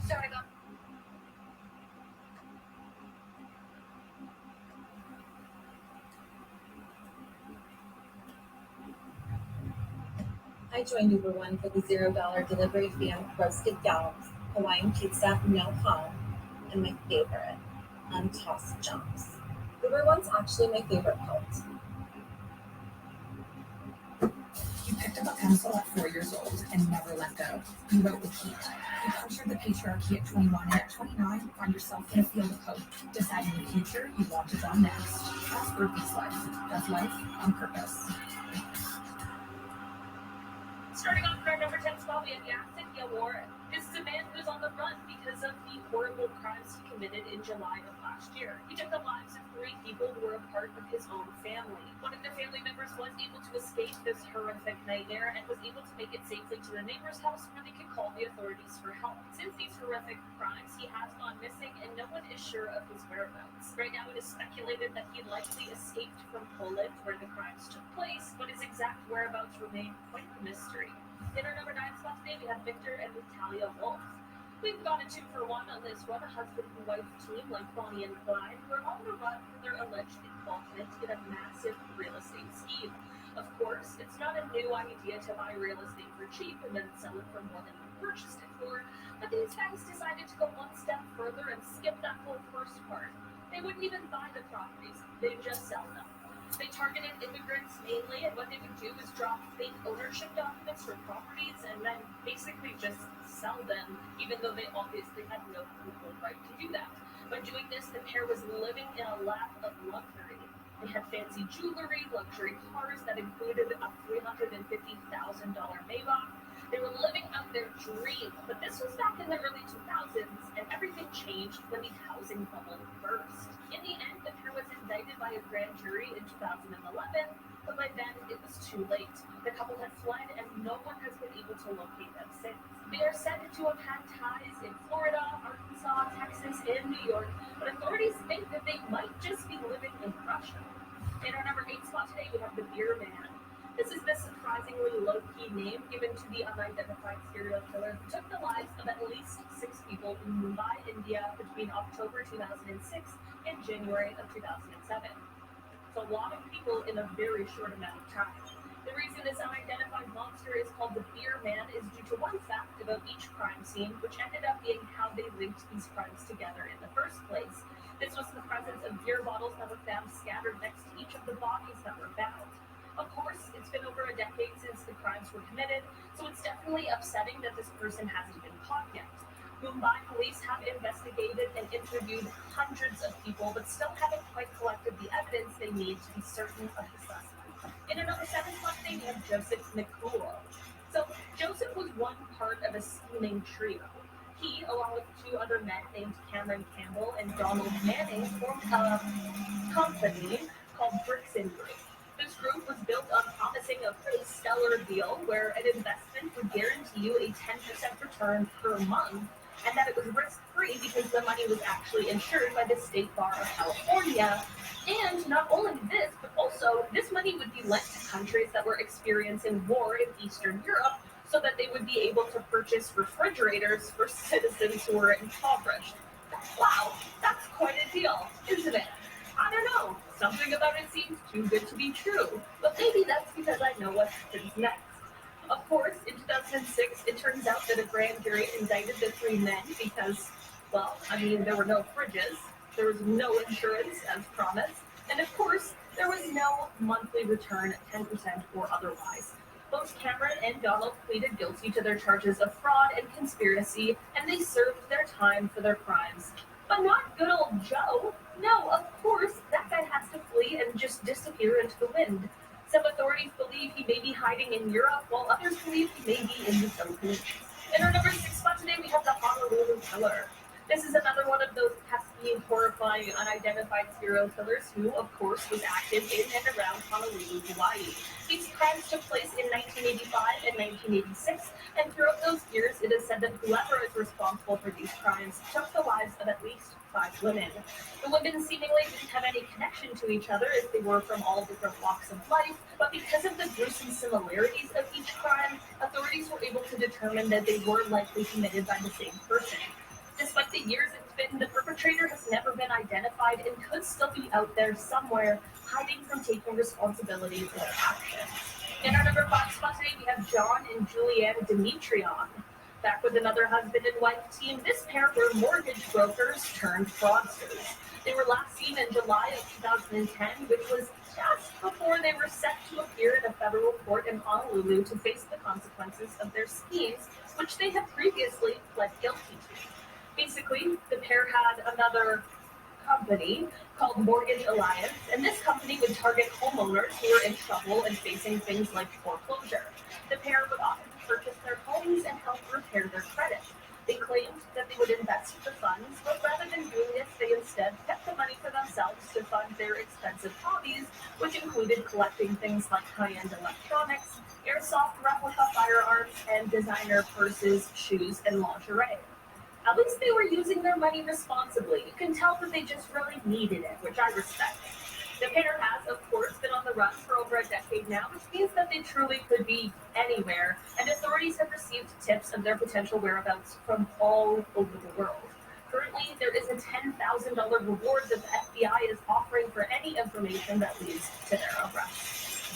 Starting on I joined Uber One for the $0 delivery fee on roasted dogs, Hawaiian pizza, no ham, and my favorite, untossed jumps. Uber One's actually my favorite part. You picked up a pencil at 4 years old and never let go. You wrote with heat. You punctured the patriarchy at 21, and at 29, find yourself in a field of hope, deciding the future you want to draw next. That's Burpee's life. That's life on purpose. Starting off with our number 10 spot, we have Yasin Yawar. This is a man who's on the run because of the horrible crimes he committed in July of last year. He took the lives of 3 people who were a part of his own family. One of the family members was able to escape this horrific nightmare and was able to make it safely to the neighbor's house where they could call the authorities for help. Since these horrific crimes, he has gone missing and no one is sure of his whereabouts. Right now it is speculated that he likely escaped from Poland where the crimes took place, but his exact whereabouts remain quite a mystery. In our number 9 spot today, we have Victor and Natalia Wolf. We've got a 2-for-1 on this one. A husband and wife team like Bonnie and Clyde were on the run for their alleged involvement in a massive real estate scheme. Of course, it's not a new idea to buy real estate for cheap and then sell it for more than you purchased it for, but these guys decided to go one step further and skip that whole first part. They wouldn't even buy the properties, they'd just sell them. They targeted immigrants mainly, and what they would do is drop fake ownership documents for properties and then basically just sell them, even though they obviously had no legal right to do that. By doing this, the pair was living in a lap of luxury. They had fancy jewelry, luxury cars that included a $350,000 Maybach. They were living out their dream, but this was back in the early 2000s, and everything changed when the housing bubble burst. In the end, the pair was indicted by a grand jury in 2011, but by then it was too late. The couple had fled, and no one has been able to locate them since. They are said to have had ties in Florida, Arkansas, Texas, and New York, but authorities think that they might just be living in Russia. In our number 8 spot today, we have the Beer Man. This is the surprisingly low-key name given to the unidentified serial killer who took the lives of at least 6 people in Mumbai, India between October 2006 and January of 2007. It's a lot of people in a very short amount of time. The reason this unidentified monster is called the Beer Man is due to one fact about each crime scene, which ended up being how they linked these crimes together in the first place. This was the presence of beer bottles that were found scattered next to each of the bodies that were found. Of course, it's been over a decade since the crimes were committed, so it's definitely upsetting that this person hasn't been caught yet. Mumbai police have investigated and interviewed hundreds of people, but still haven't quite collected the evidence they need to be certain of the suspect. In another 7 month, we have Joseph McCool. So Joseph was one part of a scheming trio. He, along with 2 other men named Cameron Campbell and Donald Manning, formed a company called Bricks and Bricks. This group was built on promising a pretty stellar deal where an investment would guarantee you a 10% return per month, and that it was risk-free because the money was actually insured by the State Bar of California. And not only this, but also this money would be lent to countries that were experiencing war in Eastern Europe so that they would be able to purchase refrigerators for citizens who were impoverished. Wow, that's quite a deal, isn't it? I don't know. Something about it seems too good to be true. But maybe that's because I know what happens next. Of course, in 2006, it turns out that a grand jury indicted the 3 men because, well, there were no fridges, there was no insurance as promised, and of course, there was no monthly return, 10% or otherwise. Both Cameron and Donald pleaded guilty to their charges of fraud and conspiracy, and they served their time for their crimes. But not good old Joe. No, of course, that guy has to flee and just disappear into the wind. Some authorities believe he may be hiding in Europe, while others believe he may be in the Philippines. In our number 6 spot today, we have the Honolulu Killer. This is another one of those pesky, horrifying, unidentified serial killers who, of course, was active in and around Honolulu, Hawaii. These crimes took place in 1985 and 1986, and throughout those years, it is said that whoever is responsible for these crimes took the lives of at least 5 women. The women seemingly didn't have any connection to each other as they were from all different walks of life, but because of the gruesome similarities of each crime, authorities were able to determine that they were likely committed by the same person. the years it's been, the perpetrator has never been identified and could still be out there somewhere, hiding from taking responsibility for their actions. In our number 5 spot today, we have John and Julianne Dimitrion. Back with another husband and wife team, this pair were mortgage brokers turned fraudsters. They were last seen in July of 2010, which was just before they were set to appear in a federal court in Honolulu to face the consequences of their schemes, which they had previously pled guilty to. Basically, the pair had another company called Mortgage Alliance, and this company would target homeowners who were in trouble and facing things like foreclosure. The pair would often purchase their homes and help repair their credit. They claimed that they would invest the funds, but rather than doing this, they instead kept the money for themselves to fund their expensive hobbies, which included collecting things like high-end electronics, airsoft replica firearms, and designer purses, shoes, and lingerie. At least they were using their money responsibly. You can tell that they just really needed it, which I respect. The pair has, of course, been on the run for over a decade now, which means that they truly could be anywhere, and authorities have received tips of their potential whereabouts from all over the world. Currently, there is a $10,000 reward that the FBI is offering for any information that leads to their arrest.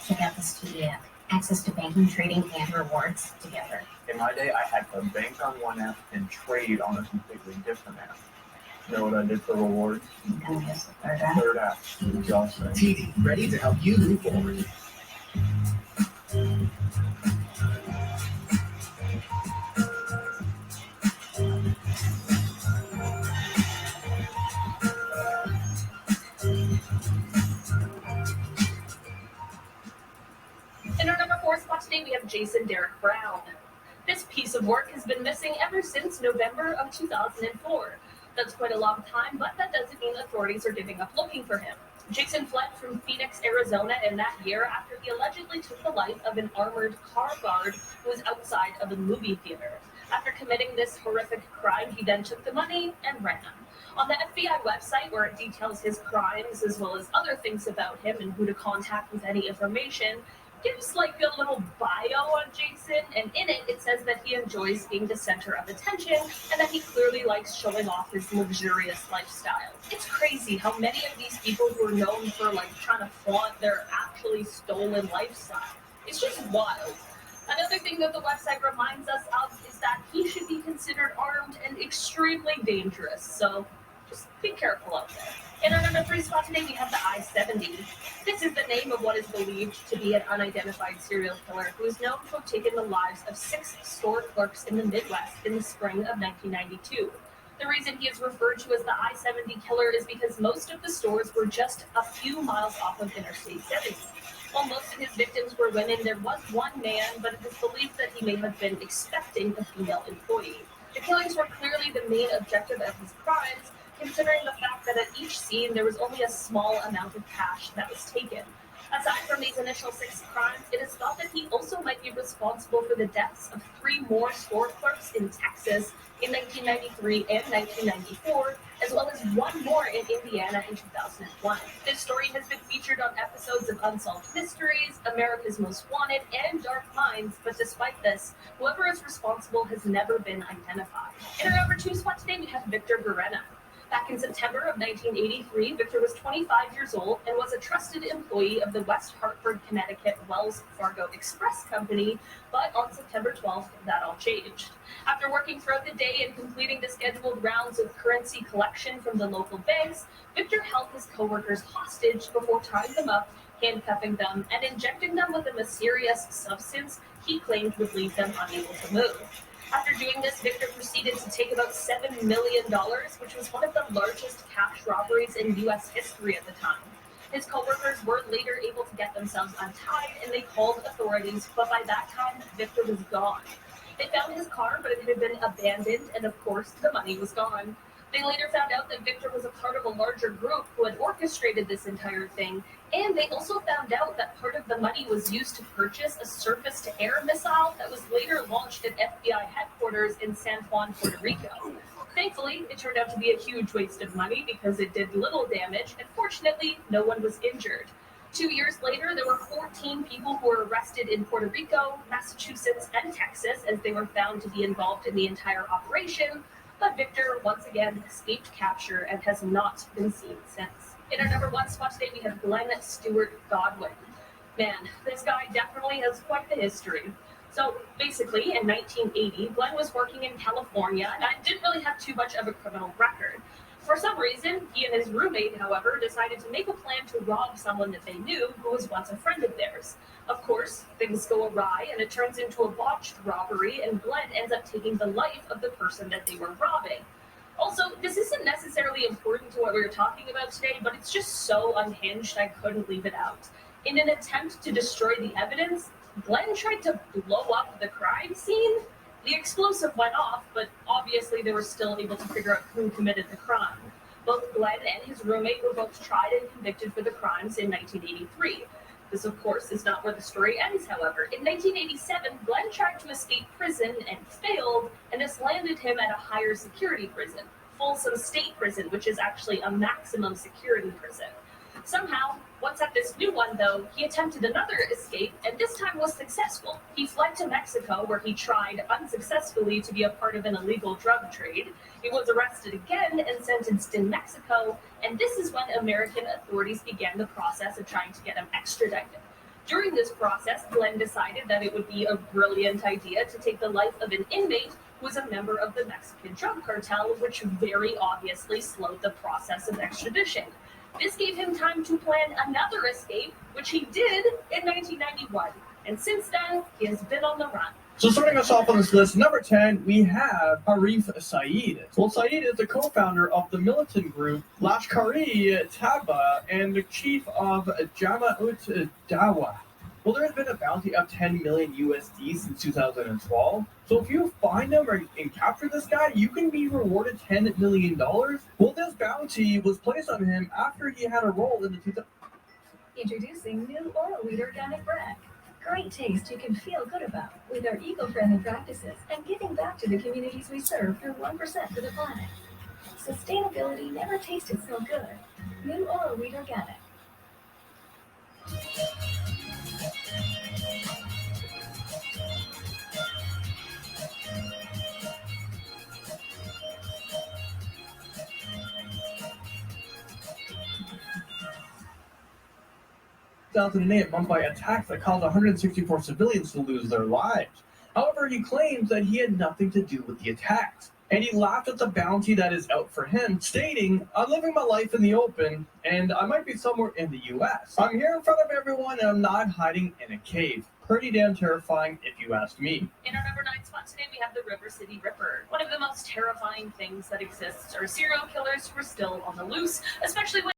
Check out this PDF. Access to banking, trading, and rewards together. In my day, I had to bank on one app and trade on a completely different app. You know what I did for rewards? Yes, the third app. Third app. Just saying. TD, ready to help you move forward. In our number 4 spot today, we have Jason Derek Brown. This piece of work has been missing ever since November of 2004. That's quite a long time, but that doesn't mean authorities are giving up looking for him. Jason fled from Phoenix, Arizona in that year after he allegedly took the life of an armored car guard who was outside of a movie theater. After committing this horrific crime, he then took the money and ran. On the FBI website, where it details his crimes as well as other things about him and who to contact with any information, gives like a little bio on Jason, and in it, it says that he enjoys being the center of attention and that he clearly likes showing off his luxurious lifestyle. It's crazy how many of these people who are known for like trying to flaunt their actually stolen lifestyle. It's just wild. Another thing that the website reminds us of is that he should be considered armed and extremely dangerous, so just be careful out there. In our number 3 spot today, we have the I-70. This is the name of what is believed to be an unidentified serial killer who is known to have taken the lives of 6 store clerks in the Midwest in the spring of 1992. The reason he is referred to as the I-70 killer is because most of the stores were just a few miles off of Interstate 70. While most of his victims were women, there was one man, but it is believed that he may have been expecting a female employee. The killings were clearly the main objective of his crimes, considering the fact that at each scene there was only a small amount of cash that was taken. Aside from these initial 6 crimes, it is thought that he also might be responsible for the deaths of 3 more store clerks in Texas in 1993 and 1994, as well as 1 more in Indiana in 2001. This story has been featured on episodes of Unsolved Mysteries, America's Most Wanted, and Dark Minds, but despite this, whoever is responsible has never been identified. In our number 2 spot today, we have Victor Guerrero. Back in September of 1983, Victor was 25 years old and was a trusted employee of the West Hartford, Connecticut Wells Fargo Express Company, but on September 12th, that all changed. After working throughout the day and completing the scheduled rounds of currency collection from the local banks, Victor held his coworkers hostage before tying them up, handcuffing them, and injecting them with a mysterious substance he claimed would leave them unable to move. After doing this, Victor proceeded to take about $7 million, which was one of the largest cash robberies in U.S. history at the time. His coworkers were later able to get themselves untied, and they called authorities, but by that time, Victor was gone. They found his car, but it had been abandoned, and of course, the money was gone. They later found out that Victor was a part of a larger group who had orchestrated this entire thing, and they also found out that part of the money was used to purchase a surface-to-air missile that was later launched at FBI headquarters in San Juan, Puerto Rico. Thankfully, it turned out to be a huge waste of money because it did little damage, and fortunately, no one was injured. 2 years later, there were 14 people who were arrested in Puerto Rico, Massachusetts, and Texas as they were found to be involved in the entire operation. But Victor once again escaped capture and has not been seen since. In our number 1 spot today, we have Glenn Stewart Godwin. Man, this guy definitely has quite the history. So basically, in 1980, Glenn was working in California and didn't really have too much of a criminal record. For some reason, he and his roommate, however, decided to make a plan to rob someone that they knew who was once a friend of theirs. Of course, things go awry and it turns into a botched robbery, and Glenn ends up taking the life of the person that they were robbing. Also, this isn't necessarily important to what we were talking about today, but it's just so unhinged I couldn't leave it out. In an attempt to destroy the evidence, Glenn tried to blow up the crime scene. The explosive went off, but obviously they were still able to figure out who committed the crime. Both Glenn and his roommate were both tried and convicted for the crimes in 1983. This, of course, is not where the story ends, however. In 1987, Glenn tried to escape prison and failed, and this landed him at a higher security prison, Folsom State Prison, which is actually a maximum security prison. Somehow, once at this new one, though, he attempted another escape, and this time was successful. He fled to Mexico, where he tried unsuccessfully to be a part of an illegal drug trade. He was arrested again and sentenced in Mexico, and this is when American authorities began the process of trying to get him extradited. During this process, Glenn decided that it would be a brilliant idea to take the life of an inmate who was a member of the Mexican drug cartel, which very obviously slowed the process of extradition. This gave him time to plan another escape, which he did in 1991. And since then, he has been on the run. So starting us off on this list, number 10, we have Arif Saeed. Well, Saeed is the co-founder of the militant group Lashkar-e-Taiba and the chief of Jama-ut Dawa. Well, there has been a bounty of 10 million USD since 2012. So if you find him and capture this guy, you can be rewarded $10 million. Well, this bounty was placed on him after he had a role in the Introducing new oral wheat organic bread. Great taste you can feel good about with our eco-friendly practices and giving back to the communities we serve through 1% for the planet. Sustainability never tasted so good. New oral wheat organic. 2008 Mumbai attacks that caused 164 civilians to lose their lives. However, he claims that he had nothing to do with the attacks, and he laughed at the bounty that is out for him, stating, "I'm living my life in the open, and I might be somewhere in the US. I'm here in front of everyone, and I'm not hiding in a cave." Pretty damn terrifying, if you ask me. In our number 9 spot today, we have the River City Ripper. One of the most terrifying things that exists are serial killers who are still on the loose, especially when